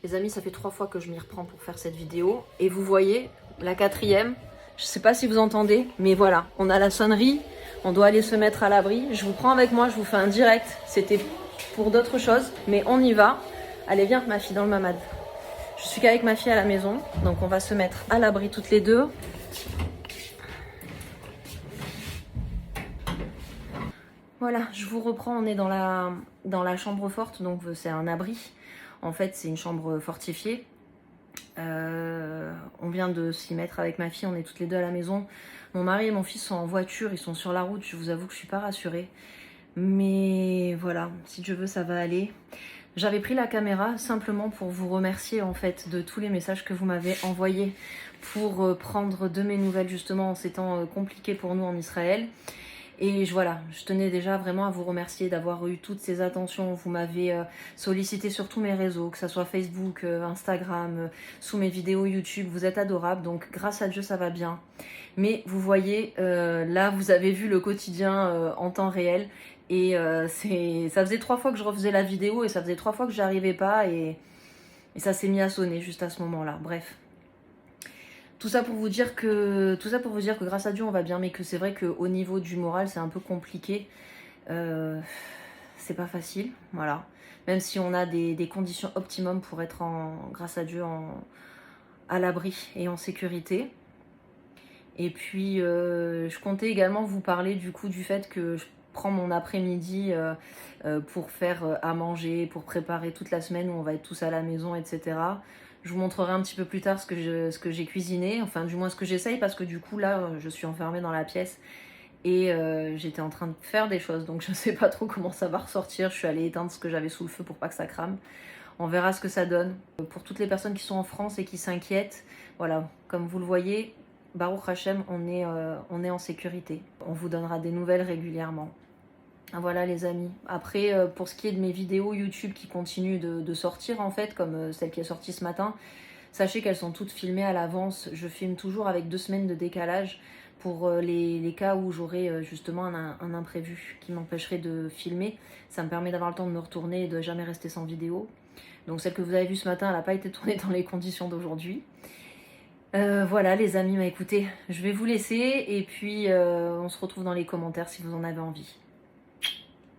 Les amis, ça fait 3 fois que je m'y reprends pour faire cette vidéo. Et vous voyez, la 4e, je sais pas si vous entendez, mais voilà, on a la sonnerie, on doit aller se mettre à l'abri. Je vous prends avec moi, je vous fais un direct. C'était pour d'autres choses, mais on y va. Allez, viens ma fille dans le mamad. Je suis qu'avec ma fille à la maison, donc on va se mettre à l'abri toutes les deux. Voilà, je vous reprends, on est dans la chambre forte, donc c'est un abri. En fait, c'est une chambre fortifiée. On vient de s'y mettre avec ma fille, on est toutes les deux à la maison. Mon mari et mon fils sont en voiture, ils sont sur la route, je vous avoue que je suis pas rassurée. Mais voilà, si Dieu veut, ça va aller. J'avais pris la caméra simplement pour vous remercier en fait de tous les messages que vous m'avez envoyés pour prendre de mes nouvelles justement en ces temps compliqués pour nous en Israël. Et voilà, je tenais déjà vraiment à vous remercier d'avoir eu toutes ces attentions. Vous m'avez sollicité sur tous mes réseaux, que ce soit Facebook, Instagram, sous mes vidéos YouTube. Vous êtes adorables, donc grâce à Dieu, ça va bien. Mais vous voyez, là, vous avez vu le quotidien en temps réel. Et ça faisait 3 fois que je refaisais la vidéo et ça faisait 3 fois que j'y arrivais pas. Et ça s'est mis à sonner juste à ce moment-là. Bref. Tout ça pour vous dire que grâce à Dieu on va bien, mais que c'est vrai qu'au niveau du moral c'est un peu compliqué. C'est pas facile, voilà. Même si on a des conditions optimum pour être grâce à Dieu à l'abri et en sécurité. Et puis je comptais également vous parler du coup du fait que je prends mon après-midi pour faire à manger, pour préparer toute la semaine où on va être tous à la maison, etc. Je vous montrerai un petit peu plus tard ce que j'ai cuisiné, enfin du moins ce que j'essaye, parce que du coup là je suis enfermée dans la pièce et j'étais en train de faire des choses, donc je sais pas trop comment ça va ressortir. Je suis allée éteindre ce que j'avais sous le feu pour pas que ça crame. On verra ce que ça donne. Pour toutes les personnes qui sont en France et qui s'inquiètent, voilà, comme vous le voyez, Baruch Hashem, on est en sécurité. On vous donnera des nouvelles régulièrement. Voilà les amis. Après, pour ce qui est de mes vidéos YouTube qui continuent de sortir en fait, comme celle qui est sortie ce matin, sachez qu'elles sont toutes filmées à l'avance. Je filme toujours avec 2 semaines de décalage pour les cas où j'aurai justement un imprévu qui m'empêcherait de filmer. Ça me permet d'avoir le temps de me retourner et de jamais rester sans vidéo. Donc celle que vous avez vue ce matin, elle n'a pas été tournée dans les conditions d'aujourd'hui. Voilà les amis, écoutez, je vais vous laisser et puis on se retrouve dans les commentaires si vous en avez envie.